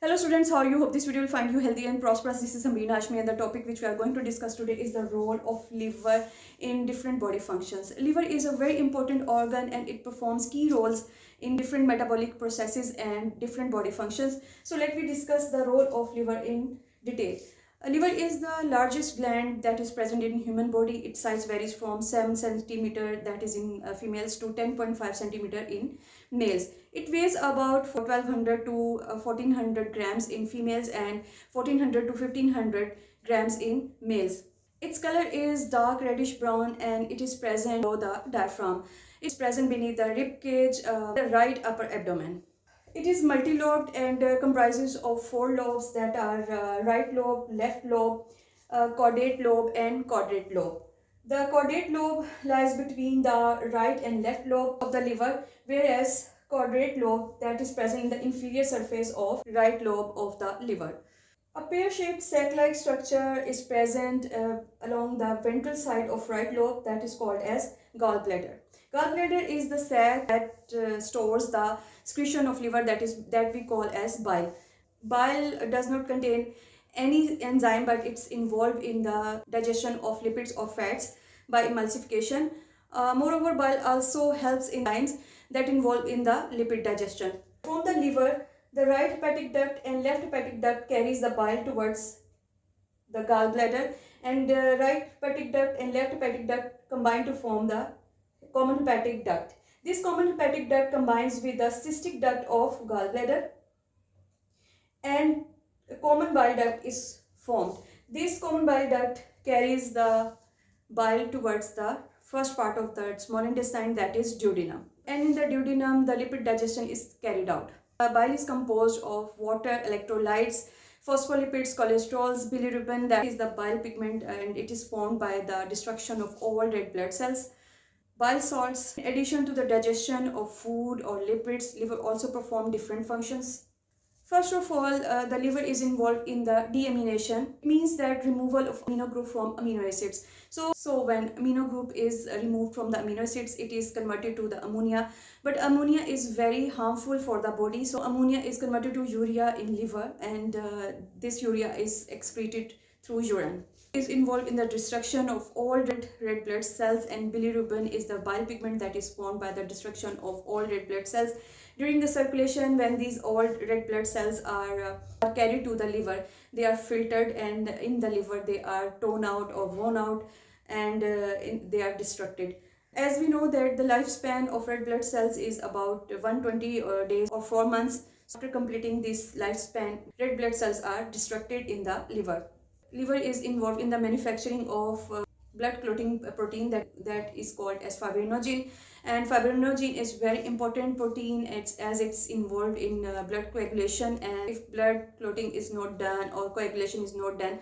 Hello students, how are you? Hope this video will find you healthy and prosperous. This is Samrina Hashmi and the topic which we are going to discuss today is the role of liver in different body functions. Liver is a very important organ and it performs key roles in different metabolic processes and different body functions. So let me discuss the role of liver in detail. Liver is the largest gland that is present in human body. Its size varies from 7 centimeter that is in females to 10.5 centimeter in males. It weighs about 1200 to 1400 grams in females and 1400 to 1500 grams in males. Its color is dark reddish brown and it is present below the diaphragm. It's present beneath the rib cage, the right upper abdomen. It is multi-lobed and comprises of 4 lobes that are right lobe, left lobe, caudate lobe and quadrate lobe. The caudate lobe lies between the right and left lobe of the liver, whereas quadrate lobe that is present in the inferior surface of right lobe of the liver. A pear-shaped sac-like structure is present along the ventral side of right lobe that is called as gall bladder. Gallbladder is the sac that stores the secretion of liver that we call as bile. Bile does not contain any enzyme, but it's involved in the digestion of lipids or fats by emulsification. Moreover, bile also helps in enzymes that involve in the lipid digestion. From the liver, the right hepatic duct and left hepatic duct carries the bile towards the gallbladder, and right hepatic duct and left hepatic duct combine to form the common hepatic duct. This common hepatic duct combines with the cystic duct of gallbladder and a common bile duct is formed. This common bile duct carries the bile towards the first part of the small intestine, that is duodenum. And in the duodenum, the lipid digestion is carried out. Bile is composed of water, electrolytes, phospholipids, cholesterols, bilirubin, that is the bile pigment, and it is formed by the destruction of all red blood cells. Bile salts. In addition to the digestion of food or lipids, liver also perform different functions. First of all, the liver is involved in the deamination. It means that removal of amino group from amino acids. So when amino group is removed from the amino acids, it is converted to the ammonia. But ammonia is very harmful for the body. So ammonia is converted to urea in liver, and this urea is excreted through urine. Is involved in the destruction of all red blood cells, and bilirubin is the bile pigment that is formed by the destruction of all red blood cells. During the circulation, when these old red blood cells are carried to the liver, they are filtered, and in the liver they are torn out or worn out, and they are destructed. As we know that the lifespan of red blood cells is about 120 days or 4 months. After completing this lifespan, red blood cells are destructed in the liver. Liver is involved in the manufacturing of blood clotting protein that is called as fibrinogen, and fibrinogen is very important protein as it's involved in blood coagulation, and if blood clotting is not done or coagulation is not done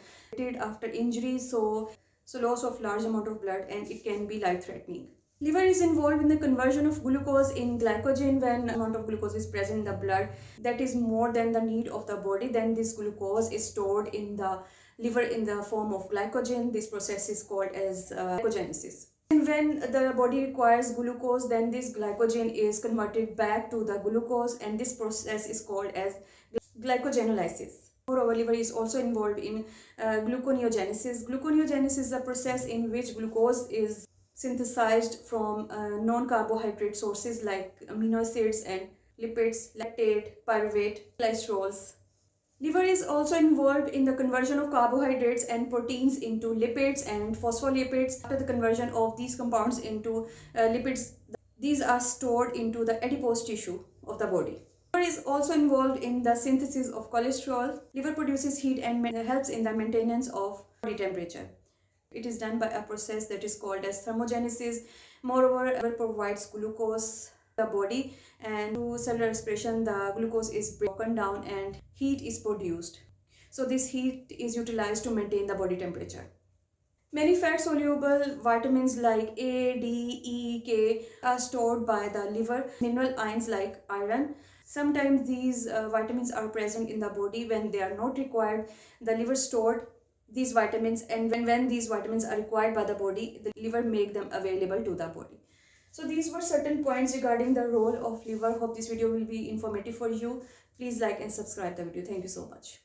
after injury, so loss of large amount of blood, and it can be life threatening. Liver is involved in the conversion of glucose in glycogen. When amount of glucose is present in the blood that is more than the need of the body, then this glucose is stored in the liver in the form of glycogen. This process is called as glycogenesis. And when the body requires glucose, then this glycogen is converted back to the glucose, and this process is called as glycogenolysis. Moreover, liver is also involved in gluconeogenesis. Gluconeogenesis is a process in which glucose is synthesized from non-carbohydrate sources like amino acids and lipids, lactate, pyruvate, cholesterols. Liver is also involved in the conversion of carbohydrates and proteins into lipids and phospholipids. After the conversion of these compounds into lipids, these are stored into the adipose tissue of the body. Liver is also involved in the synthesis of cholesterol. Liver produces heat and helps in the maintenance of body temperature. It is done by a process that is called as thermogenesis. Moreover, liver provides glucose to the body, and through cellular respiration the glucose is broken down and heat is produced. So this heat is utilized to maintain the body temperature. Many fat-soluble vitamins like A, D, E, K are stored by the liver. Mineral ions like iron. Sometimes these vitamins are present in the body. When they are not required, the liver stored these vitamins, and when these vitamins are required by the body, the liver make them available to the body. So these were certain points regarding the role of liver. Hope this video will be informative for you. Please like and subscribe the video. Thank you so much.